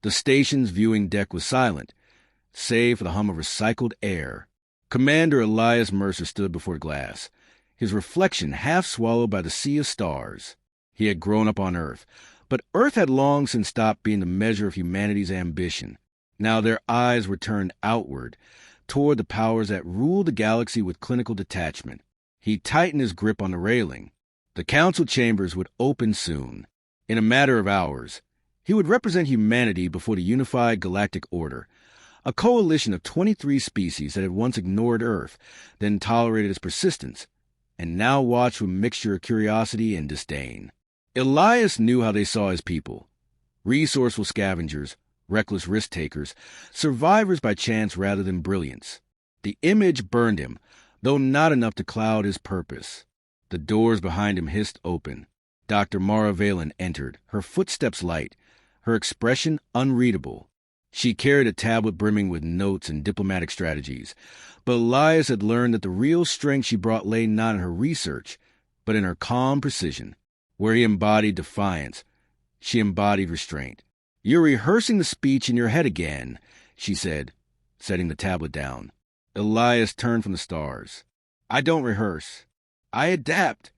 The station's viewing deck was silent, save for the hum of recycled air. Commander Elias Mercer stood before glass, his reflection half swallowed by the sea of stars. He had grown up on Earth, but Earth had long since stopped being the measure of humanity's ambition. Now their eyes were turned outward, toward the powers that ruled the galaxy with clinical detachment. He tightened his grip on the railing. The council chambers would open soon. In a matter of hours, he would represent humanity before the unified galactic order, a coalition of 23 species that had once ignored Earth, then tolerated its persistence, and now watched with a mixture of curiosity and disdain. Elias knew how they saw his people: resourceful scavengers, reckless risk-takers, survivors by chance rather than brilliance. The image burned him, though not enough to cloud his purpose. The doors behind him hissed open. Dr. Mara Valen entered, her footsteps light, her expression unreadable. She carried a tablet brimming with notes and diplomatic strategies, but Elias had learned that the real strength she brought lay not in her research, but in her calm precision. Where he embodied defiance, she embodied restraint. "You're rehearsing the speech in your head again," she said, setting the tablet down. Elias turned from the stars. "I don't rehearse. I adapt."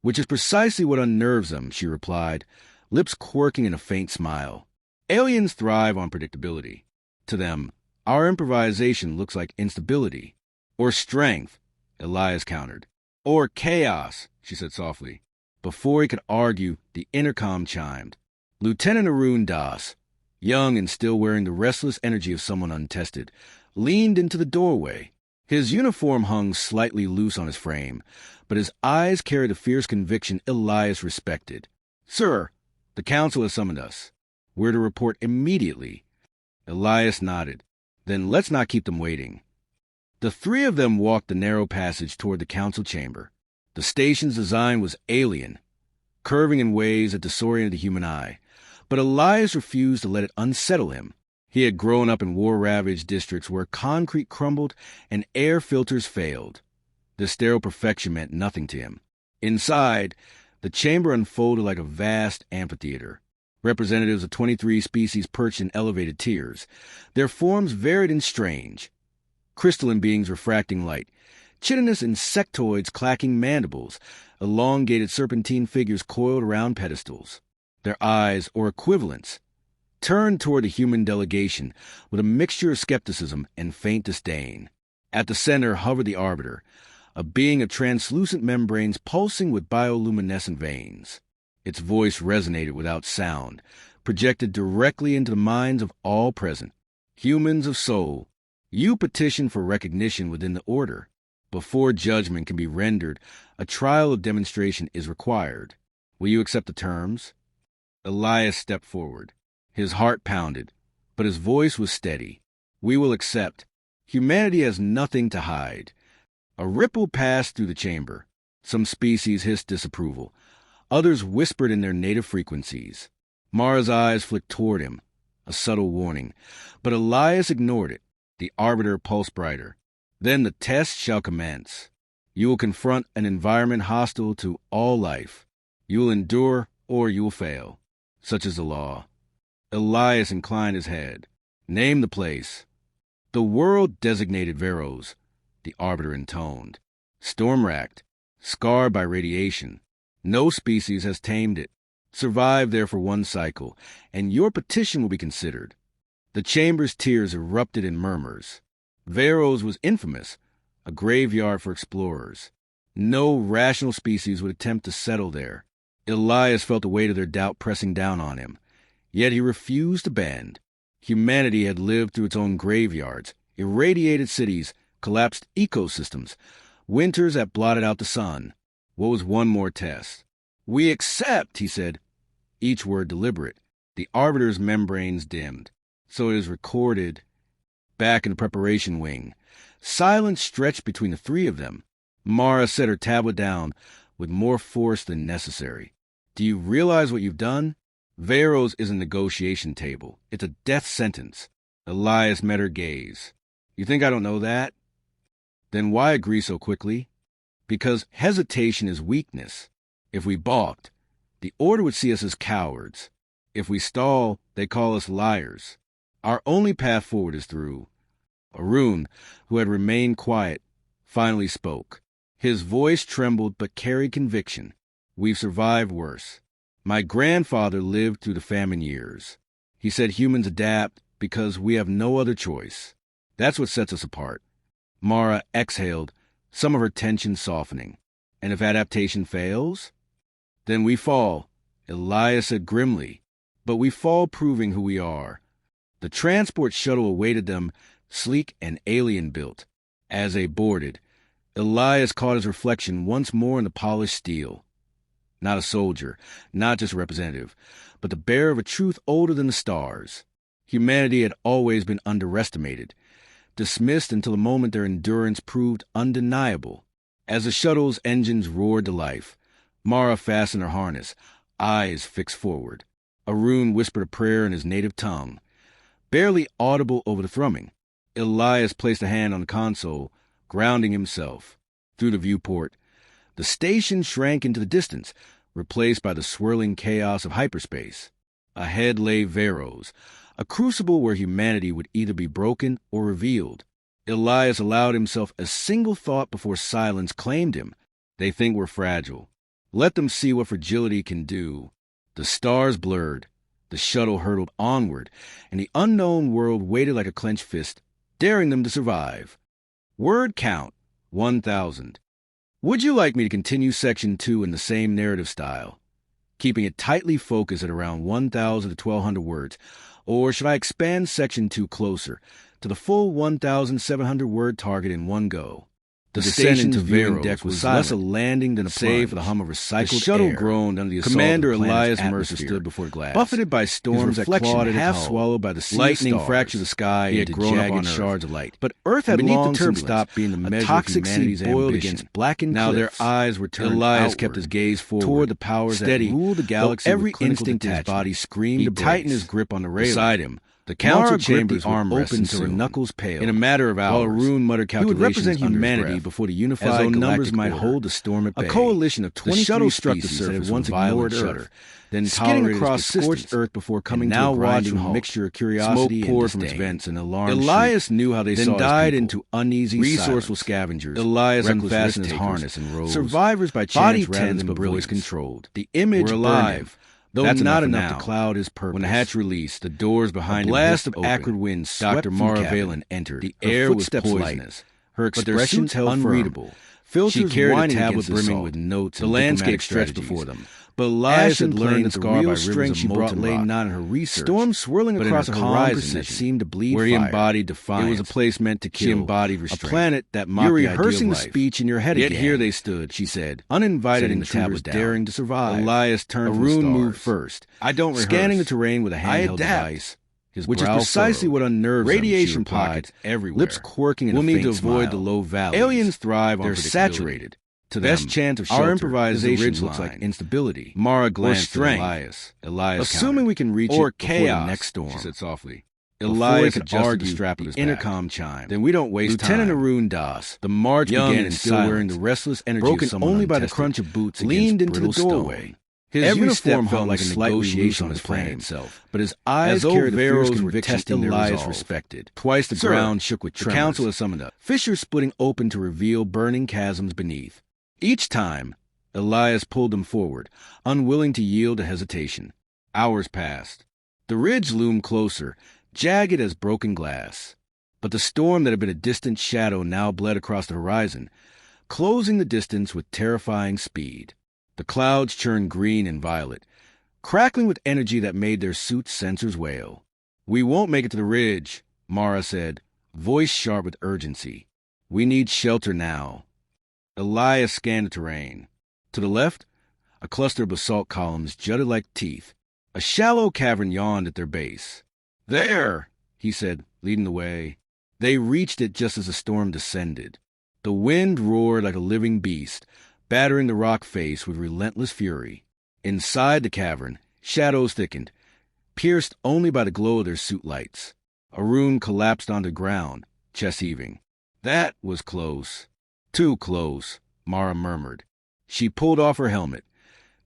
"Which is precisely what unnerves them," she replied, lips quirking in a faint smile. "Aliens thrive on predictability. To them, our improvisation looks like instability." "Or strength," Elias countered. "Or chaos," she said softly. Before he could argue, the intercom chimed. Lieutenant Arun Das, young and still wearing the restless energy of someone untested, leaned into the doorway. His uniform hung slightly loose on his frame, but his eyes carried a fierce conviction Elias respected. "Sir, the council has summoned us. We're to report immediately." Elias nodded. "Then let's not keep them waiting." The three of them walked the narrow passage toward the council chamber. The station's design was alien, curving in ways that disoriented the human eye, but Elias refused to let it unsettle him. He had grown up in war-ravaged districts where concrete crumbled and air filters failed. This sterile perfection meant nothing to him. Inside, the chamber unfolded like a vast amphitheater. Representatives of 23 species perched in elevated tiers, their forms varied and strange. Crystalline beings refracting light, chitinous insectoids clacking mandibles, elongated serpentine figures coiled around pedestals. Their eyes, or equivalents, turned toward the human delegation with a mixture of skepticism and faint disdain. At the center hovered the Arbiter, a being of translucent membranes pulsing with bioluminescent veins. Its voice resonated without sound, projected directly into the minds of all present. "Humans of soul, you petition for recognition within the order. Before judgment can be rendered, a trial of demonstration is required. Will you accept the terms?" Elias stepped forward. His heart pounded, but his voice was steady. "We will accept. Humanity has nothing to hide." A ripple passed through the chamber. Some species hissed disapproval. Others whispered in their native frequencies. Mara's eyes flicked toward him, a subtle warning, but Elias ignored it. The Arbiter pulsed brighter. "Then the test shall commence. You will confront an environment hostile to all life. You will endure or you will fail. Such is the law." Elias inclined his head. "Name the place." "The world designated Veros," the Arbiter intoned. "Storm-racked, scarred by radiation. No species has tamed it. Survive there for one cycle, and your petition will be considered." The chamber's tears erupted in murmurs. Veros was infamous, a graveyard for explorers. No rational species would attempt to settle there. Elias felt the weight of their doubt pressing down on him. Yet he refused to bend. Humanity had lived through its own graveyards, irradiated cities, collapsed ecosystems, winters that blotted out the sun. What was one more test? "We accept," he said, each word deliberate. The Arbiter's membranes dimmed. "So it is recorded." Back in the preparation wing, silence stretched between the three of them. Mara set her tablet down with more force than necessary. "Do you realize what you've done? Veros is a negotiation table. It's a death sentence." Elias met her gaze. "You think I don't know that?" "Then why agree so quickly?" "Because hesitation is weakness. If we balked, the Order would see us as cowards. If we stall, they call us liars. Our only path forward is through. Arun, who had remained quiet, finally spoke. His voice trembled but carried conviction. We've survived worse. My grandfather lived through the famine years. He said humans adapt because we have no other choice. That's what sets us apart. Mara exhaled, some of her tension softening. And if adaptation fails? Then we fall, Elias said grimly. But we fall proving who we are. The transport shuttle awaited them, sleek and alien-built. As they boarded, Elias caught his reflection once more in the polished steel. Not a soldier, not just a representative, but the bearer of a truth older than the stars. Humanity had always been underestimated, dismissed until the moment their endurance proved undeniable. As the shuttle's engines roared to life, Mara fastened her harness, eyes fixed forward. Arun whispered a prayer in his native tongue, barely audible over the thrumming. Elias placed a hand on the console, grounding himself. Through the viewport, the station shrank into the distance, replaced by the swirling chaos of hyperspace. Ahead lay Veros, a crucible where humanity would either be broken or revealed. Elias allowed himself a single thought before silence claimed him. They think we're fragile. Let them see what fragility can do. The stars blurred. The shuttle hurtled onward, and the unknown world waited like a clenched fist, daring them to survive. Word count, 1,000. Would you like me to continue Section 2 in the same narrative style, keeping it tightly focused at around 1,000 to 1,200 words, or should I expand Section 2 closer to the full 1,700-word target in one go? The descent into viewing deck was less a landing than a save for the hum of recycled the shuttle air. Groaned under the assault Commander of the Elias Mercer stood before glass, buffeted by storms that clawed at half swallowed by the sea lightning fractured the sky into jagged shards of light. But Earth had long since stopped being the measure of humanity's boiled against blackened now cliffs. Their eyes were turned Elias outward, kept his gaze forward toward the powers steady, that ruled the galaxy. Every instinct in his body screamed he to tighten his grip on the railing. Beside him, the council chambers arm opened to her knuckles paled. In a matter of hours, while Arun muttered calculations, he would represent humanity before the unified as though numbers might hold the storm at bay. A coalition of 23 shuttle species had once ignored Earth, then skidding across scorched Earth before coming to a grinding halt. Mixture of curiosity smoke poured from its vents and alarm. Elias knew how they then saw died into uneasy resourceful scavengers. Elias unfastened his harness and rose. Survivors by chance body rather than voice controlled. The image were alive. Though that's not enough to cloud his purpose. When the hatch released, the doors behind him blast of acrid wind swept Dr. Mara Valen entered. The air was poisonous. Her expressions held unreadable. Filters carried a tablet brimming with notes. The landscape stretched before them. But Elias had learned that the real strength she brought lay not in her research, storms swirling across a horizon that seemed to bleed where he embodied defiance. It was a place meant to kill. She embodied restraint. A planet that mocked the ideal of life. You're rehearsing the speech in your head again. Yet here they stood, she said, uninvited intruders daring to survive. Elias turned from the stars. Arun moved first. I don't rehearse. Scanning the terrain with a handheld device. Which is precisely what unnerves radiation them, pockets everywhere. Lips quirking in a faint smile. We'll need to avoid the low valleys. Aliens thrive on predictability. They're saturated. To the best chance of shelter, our improvisation looks like instability. Mara glanced at Elias assuming we can reach or it chaos, the next storm, she said softly. Elias adjusted the strap of his intercom chime. Then we don't waste Lieutenant time. Arun Das, the march began and still wearing the restless energy broken of someone only by the crunch of boots, leaned into the doorway. His every uniform felt like a negotiation on his plan itself, but his eyes carried the fierce conviction Elias respected. Twice the ground shook with tremors. The council is summoned up, fissures splitting open to reveal burning chasms beneath. Each time, Elias pulled them forward, unwilling to yield to hesitation. Hours passed. The ridge loomed closer, jagged as broken glass. But the storm that had been a distant shadow now bled across the horizon, closing the distance with terrifying speed. The clouds churned green and violet, crackling with energy that made their suit's sensors wail. We won't make it to the ridge, Mara said, voice sharp with urgency. We need shelter now. Elias scanned the terrain. To the left, a cluster of basalt columns jutted like teeth. A shallow cavern yawned at their base. There, he said, leading the way. They reached it just as the storm descended. The wind roared like a living beast, battering the rock face with relentless fury. Inside the cavern, shadows thickened, pierced only by the glow of their suit lights. Arun collapsed onto the ground, chest heaving. That was close. Too close, Mara murmured. She pulled off her helmet,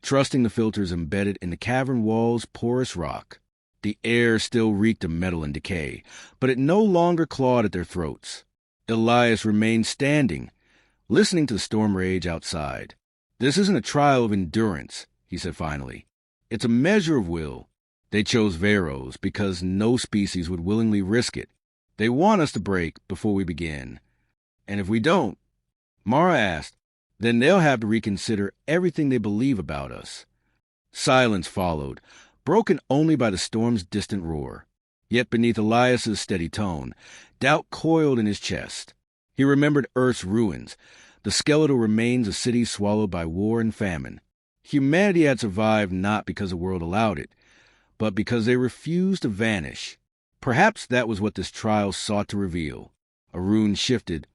trusting the filters embedded in the cavern wall's porous rock. The air still reeked of metal and decay, but it no longer clawed at their throats. Elias remained standing, listening to the storm rage outside. "This isn't a trial of endurance," he said finally. "It's a measure of will. They chose Veros because no species would willingly risk it. They want us to break before we begin. And if we don't," Mara asked, "then they'll have to reconsider everything they believe about us." Silence followed, broken only by the storm's distant roar. Yet beneath Elias's steady tone, doubt coiled in his chest. He remembered Earth's ruins, the skeletal remains of cities swallowed by war and famine. Humanity had survived not because the world allowed it, but because they refused to vanish. Perhaps that was what this trial sought to reveal. Arun shifted,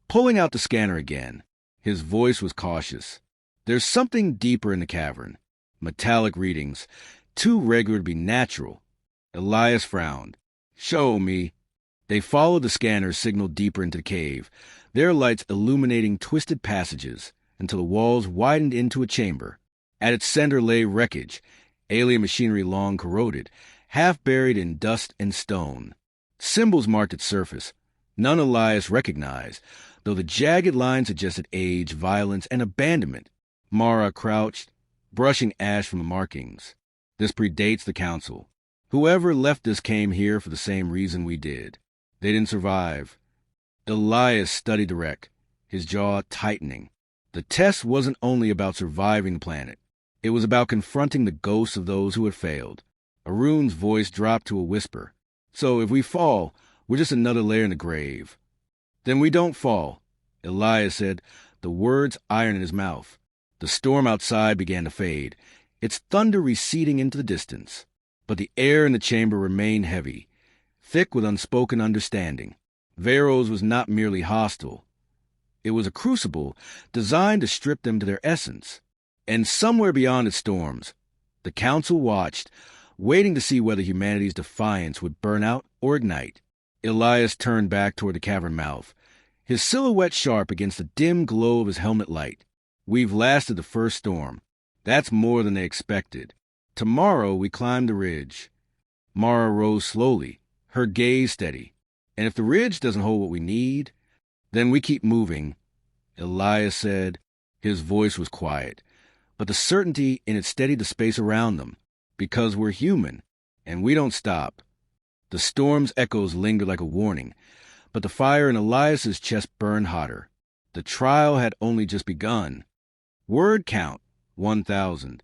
pulling out the scanner again. His voice was cautious. "There's something deeper in the cavern. Metallic readings, too regular to be natural." Elias frowned. "Show me." They followed the scanner's signal deeper into the cave, their lights illuminating twisted passages until the walls widened into a chamber. At its center lay wreckage, alien machinery long corroded, half buried in dust and stone. Symbols marked its surface, none Elias recognized, though the jagged lines suggested age, violence, and abandonment. Mara crouched, brushing ash from the markings. "This predates the council. Whoever left this came here for the same reason we did. They didn't survive." Elias studied the wreck, his jaw tightening. The test wasn't only about surviving the planet. It was about confronting the ghosts of those who had failed. Arun's voice dropped to a whisper. "So if we fall, we're just another layer in the grave." "Then we don't fall," Elias said, the words iron in his mouth. The storm outside began to fade, its thunder receding into the distance. But the air in the chamber remained heavy, thick with unspoken understanding. Veros was not merely hostile. It was a crucible designed to strip them to their essence. And somewhere beyond its storms, the council watched, waiting to see whether humanity's defiance would burn out or ignite. Elias turned back toward the cavern mouth, his silhouette sharp against the dim glow of his helmet light. "We've lasted the first storm. That's more than they expected. Tomorrow we climb the ridge." Mara rose slowly, her gaze steady. "And if the ridge doesn't hold what we need, then we keep moving," Elias said. His voice was quiet, but the certainty in it steadied the space around them. "Because we're human, and we don't stop." The storm's echoes lingered like a warning, but the fire in Elias's chest burned hotter. The trial had only just begun. Word count, 1,000.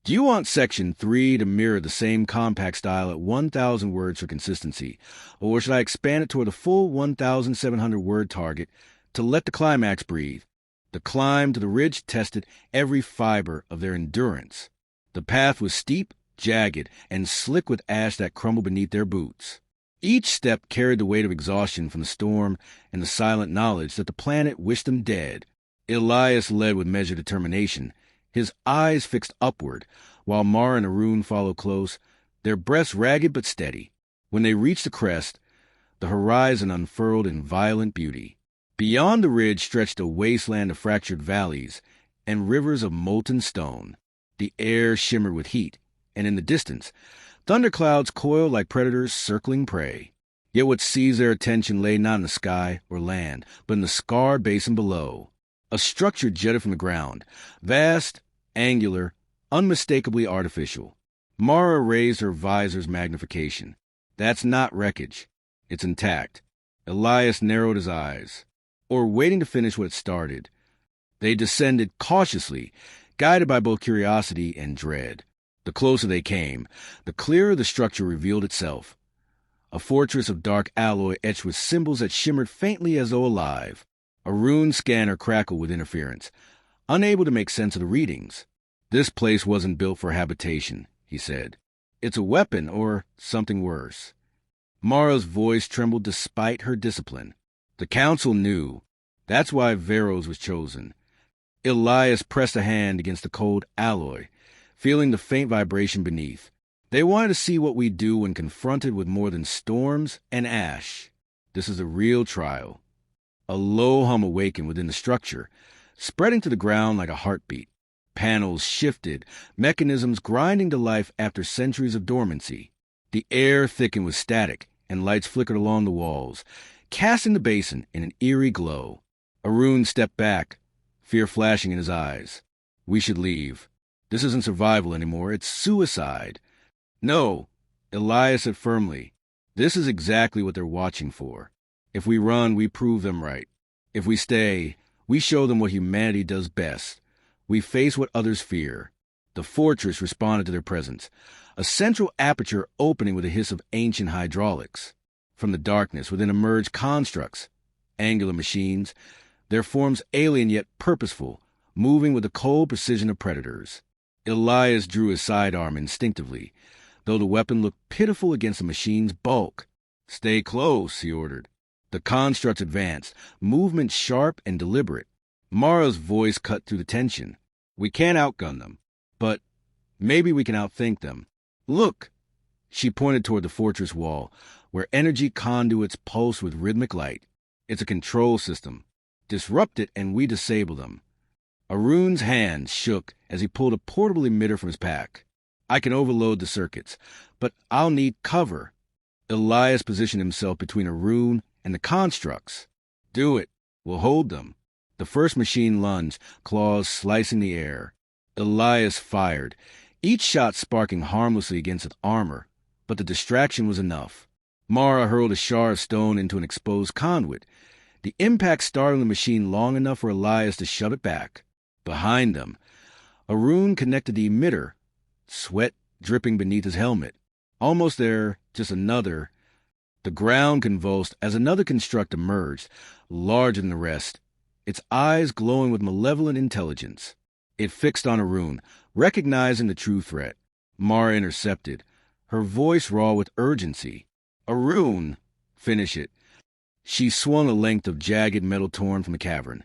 "Do you want Section 3 to mirror the same compact style at 1,000 words for consistency, or should I expand it toward a full 1,700-word target to let the climax breathe?" The climb to the ridge tested every fiber of their endurance. The path was steep, jagged, and slick with ash that crumbled beneath their boots. Each step carried the weight of exhaustion from the storm and the silent knowledge that the planet wished them dead. Elias led with measured determination, his eyes fixed upward, while Mara and Arun followed close, their breaths ragged but steady. When they reached the crest, the horizon unfurled in violent beauty. Beyond the ridge stretched a wasteland of fractured valleys and rivers of molten stone. The air shimmered with heat, and in the distance, thunderclouds coiled like predators circling prey. Yet what seized their attention lay not in the sky or land, but in the scarred basin below. A structure jutted from the ground, vast, angular, unmistakably artificial. Mara raised her visor's magnification. "That's not wreckage. It's intact." Elias narrowed his eyes, or waiting to finish what it started. They descended cautiously, guided by both curiosity and dread. The closer they came, the clearer the structure revealed itself. A fortress of dark alloy etched with symbols that shimmered faintly as though alive. Arun's scanner crackled with interference, unable to make sense of the readings. "This place wasn't built for habitation," he said. "It's a weapon, or something worse." Mara's voice trembled despite her discipline. The council knew. That's why Veros was chosen. Elias pressed a hand against the cold alloy, feeling the faint vibration beneath. "They wanted to see what we do when confronted with more than storms and ash. This is a real trial." A low hum awakened within the structure, spreading to the ground like a heartbeat. Panels shifted, mechanisms grinding to life after centuries of dormancy. The air thickened with static, and lights flickered along the walls, casting the basin in an eerie glow. Arun stepped back, fear flashing in his eyes. "We should leave. This isn't survival anymore, it's suicide." "No," Elias said firmly. "This is exactly what they're watching for. If we run, we prove them right. If we stay, we show them what humanity does best. We face what others fear." The fortress responded to their presence, a central aperture opening with a hiss of ancient hydraulics. From the darkness within emerged constructs, angular machines, their forms alien yet purposeful, moving with the cold precision of predators. Elias drew his sidearm instinctively, though the weapon looked pitiful against the machine's bulk. "Stay close," he ordered. The constructs advanced, movement sharp and deliberate. Mara's voice cut through the tension. "We can't outgun them, but maybe we can outthink them. Look!" She pointed toward the fortress wall, where energy conduits pulsed with rhythmic light. "It's a control system. Disrupt it and we disable them." Arun's hand shook as he pulled a portable emitter from his pack. "I can overload the circuits, but I'll need cover." Elias positioned himself between Arun and the constructs. "Do it. We'll hold them." The first machine lunged, claws slicing the air. Elias fired, each shot sparking harmlessly against its armor, but the distraction was enough. Mara hurled a shard of stone into an exposed conduit, the impact startling the machine long enough for Elias to shove it back. Behind them, Arun connected the emitter, sweat dripping beneath his helmet. Almost there, just another. The ground convulsed as another construct emerged, larger than the rest, its eyes glowing with malevolent intelligence. It fixed on Arun, recognizing the true threat. Mara intercepted, her voice raw with urgency. "Arun, finish it." She swung a length of jagged metal torn from the cavern,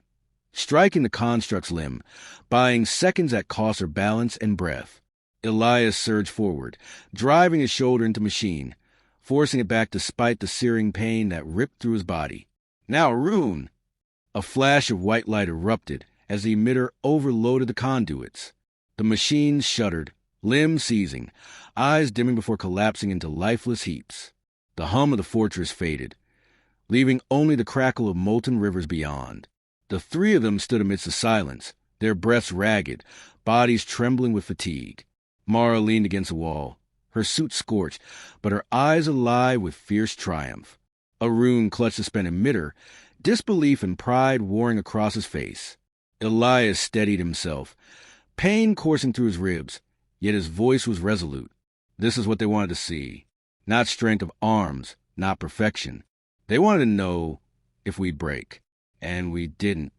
striking the construct's limb, buying seconds that cost her balance and breath. Elias surged forward, driving his shoulder into machine, forcing it back despite the searing pain that ripped through his body. "Now, Arun!" A flash of white light erupted as the emitter overloaded the conduits. The machines shuddered, limbs seizing, eyes dimming before collapsing into lifeless heaps. The hum of the fortress faded, leaving only the crackle of molten rivers beyond. The three of them stood amidst the silence, their breaths ragged, bodies trembling with fatigue. Mara leaned against the wall, her suit scorched, but her eyes alive with fierce triumph. Arun clutched the spent emitter, disbelief and pride warring across his face. Elias steadied himself, pain coursing through his ribs, yet his voice was resolute. This is what they wanted to see. Not strength of arms, not perfection. They wanted to know if we'd break. And we didn't.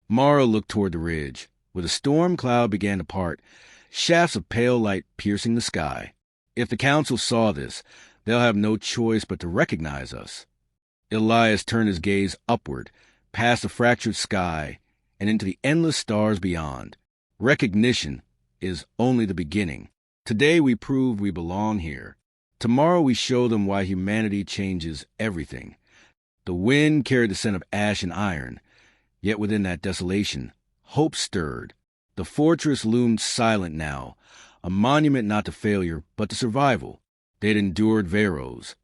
Mara looked toward the ridge, where the storm cloud began to part, shafts of pale light piercing the sky. If the council saw this, they'll have no choice but to recognize us. Elias turned his gaze upward, past the fractured sky, and into the endless stars beyond. Recognition is only the beginning. Today we prove we belong here. Tomorrow we show them why humanity changes everything. The wind carried the scent of ash and iron, yet within that desolation, hope stirred. The fortress loomed silent now, a monument not to failure, but to survival. They'd endured Veros,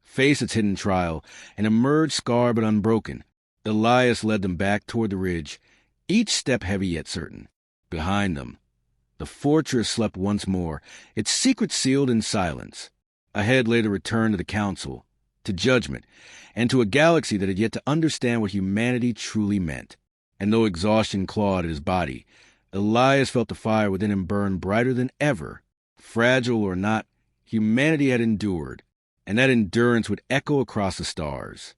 faced its hidden trial, and emerged scarred but unbroken. Elias led them back toward the ridge, each step heavy yet certain. Behind them, the fortress slept once more, its secret sealed in silence. Ahead lay the return to the council, to judgment, and to a galaxy that had yet to understand what humanity truly meant. And though exhaustion clawed at his body, Elias felt the fire within him burn brighter than ever. Fragile or not, humanity had endured, and that endurance would echo across the stars.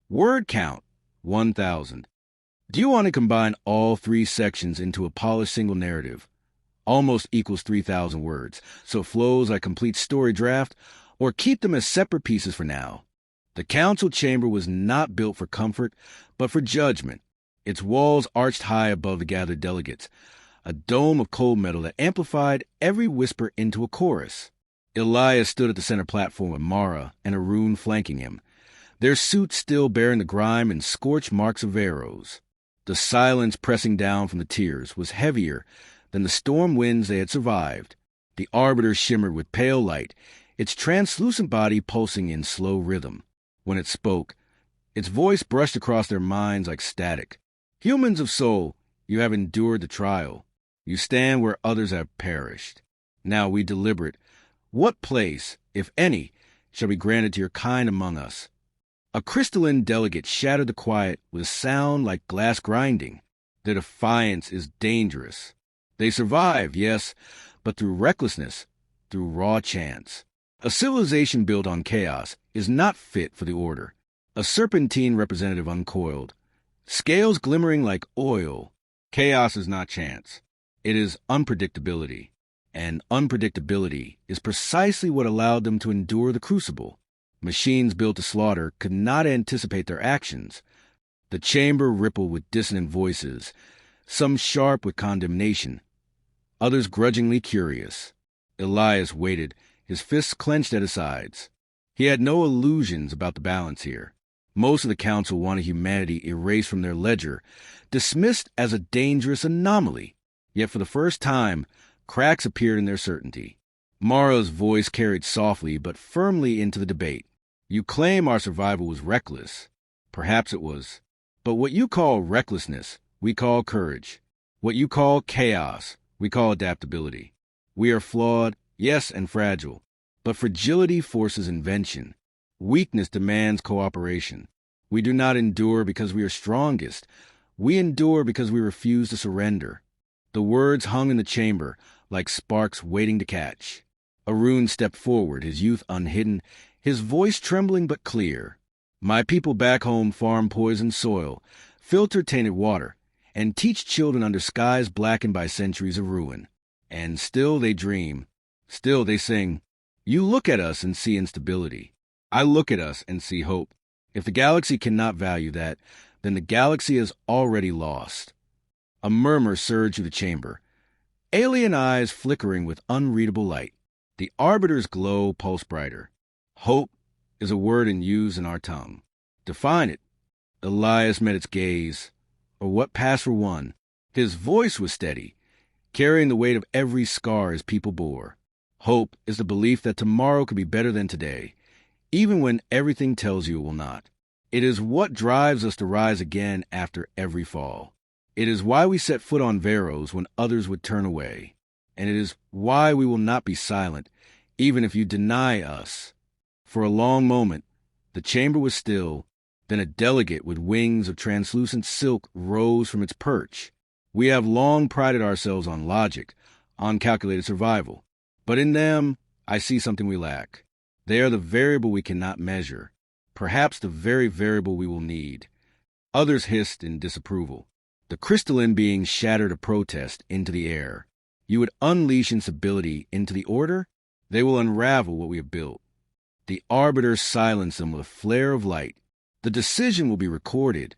Word count, 1,000. Do you want to combine all three sections into a polished single narrative? Almost equals 3,000 words, so it flows like a complete story draft, or keep them as separate pieces for now. The council chamber was not built for comfort, but for judgment. Its walls arched high above the gathered delegates, a dome of cold metal that amplified every whisper into a chorus. Elias stood at the center platform with Mara and Arun flanking him, their suits still bearing the grime and scorched marks of arrows. The silence pressing down from the tears was heavier then the storm winds they had survived. The Arbiter shimmered with pale light, its translucent body pulsing in slow rhythm. When it spoke, its voice brushed across their minds like static. Humans of soul, you have endured the trial. You stand where others have perished. Now we deliberate. What place, if any, shall be granted to your kind among us? A crystalline delegate shattered the quiet with a sound like glass grinding. Their defiance is dangerous. They survive, yes, but through recklessness, through raw chance. A civilization built on chaos is not fit for the order. A serpentine representative uncoiled, scales glimmering like oil. Chaos is not chance. It is unpredictability. And unpredictability is precisely what allowed them to endure the crucible. Machines built to slaughter could not anticipate their actions. The chamber rippled with dissonant voices, some sharp with condemnation, others grudgingly curious. Elias waited, his fists clenched at his sides. He had no illusions about the balance here. Most of the council wanted humanity erased from their ledger, dismissed as a dangerous anomaly. Yet for the first time, cracks appeared in their certainty. Mara's voice carried softly but firmly into the debate. You claim our survival was reckless. Perhaps it was. But what you call recklessness, we call courage. What you call chaos, we call adaptability. We are flawed, yes, and fragile. But fragility forces invention. Weakness demands cooperation. We do not endure because we are strongest. We endure because we refuse to surrender. The words hung in the chamber, like sparks waiting to catch. Arun stepped forward, his youth unhidden, his voice trembling but clear. My people back home farm poisoned soil, filter tainted water, and teach children under skies blackened by centuries of ruin. And still they dream. Still they sing. You look at us and see instability. I look at us and see hope. If the galaxy cannot value that, then the galaxy is already lost. A murmur surged through the chamber. Alien eyes flickering with unreadable light. The Arbiter's glow pulsed brighter. Hope is a word in use in our tongue. Define it. Elias met its gaze. Or what passed for one? His voice was steady, carrying the weight of every scar his people bore. Hope is the belief that tomorrow could be better than today, even when everything tells you it will not. It is what drives us to rise again after every fall. It is why we set foot on Veros when others would turn away. And it is why we will not be silent, even if you deny us. For a long moment, the chamber was still. Then a delegate with wings of translucent silk rose from its perch. We have long prided ourselves on logic, on calculated survival. But in them, I see something we lack. They are the variable we cannot measure, perhaps the very variable we will need. Others hissed in disapproval. The crystalline being shattered a protest into the air. You would unleash instability into the order? They will unravel what we have built. The Arbiter silenced them with a flare of light. The decision will be recorded.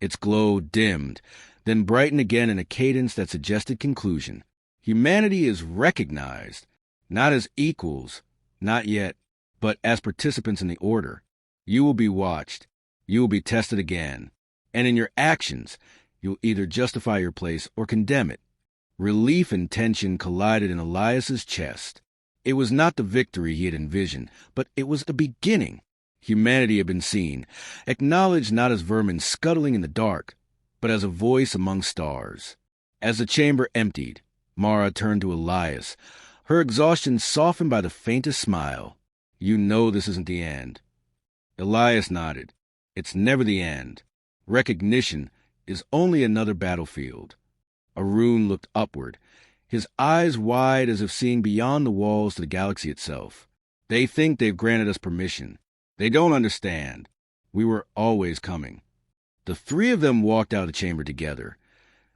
Its glow dimmed, then brightened again in a cadence that suggested conclusion. Humanity is recognized, not as equals, not yet, but as participants in the order. You will be watched. You will be tested again. And in your actions, you'll either justify your place or condemn it. Relief and tension collided in Elias's chest. It was not the victory he had envisioned, but it was the beginning. Humanity had been seen, acknowledged not as vermin scuttling in the dark, but as a voice among stars. As the chamber emptied, Mara turned to Elias, her exhaustion softened by the faintest smile. You know this isn't the end. Elias nodded. It's never the end. Recognition is only another battlefield. Arun looked upward, his eyes wide as if seeing beyond the walls to the galaxy itself. They think they've granted us permission. They don't understand. We were always coming. The three of them walked out of the chamber together,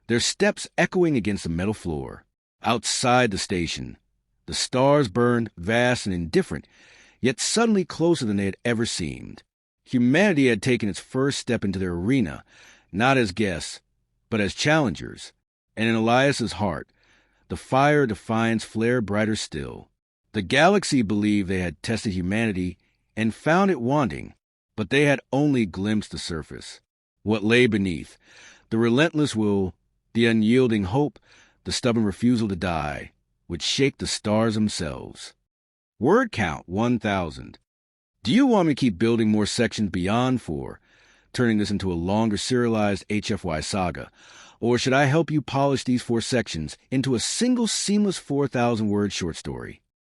their steps echoing against the metal floor. Outside the station, the stars burned, vast and indifferent, yet suddenly closer than they had ever seemed. Humanity had taken its first step into their arena, not as guests, but as challengers. And in Elias's heart, the fire of defiance flared brighter still. The galaxy believed they had tested humanity and found it wanting, but they had only glimpsed the surface. What lay beneath, the relentless will, the unyielding hope, the stubborn refusal to die, would shake the stars themselves. Word count 1,000. Do you want me to keep building more sections beyond 4, turning this into a longer serialized HFY saga? Or should I help you polish these 4 sections into a single seamless 4,000-word short story?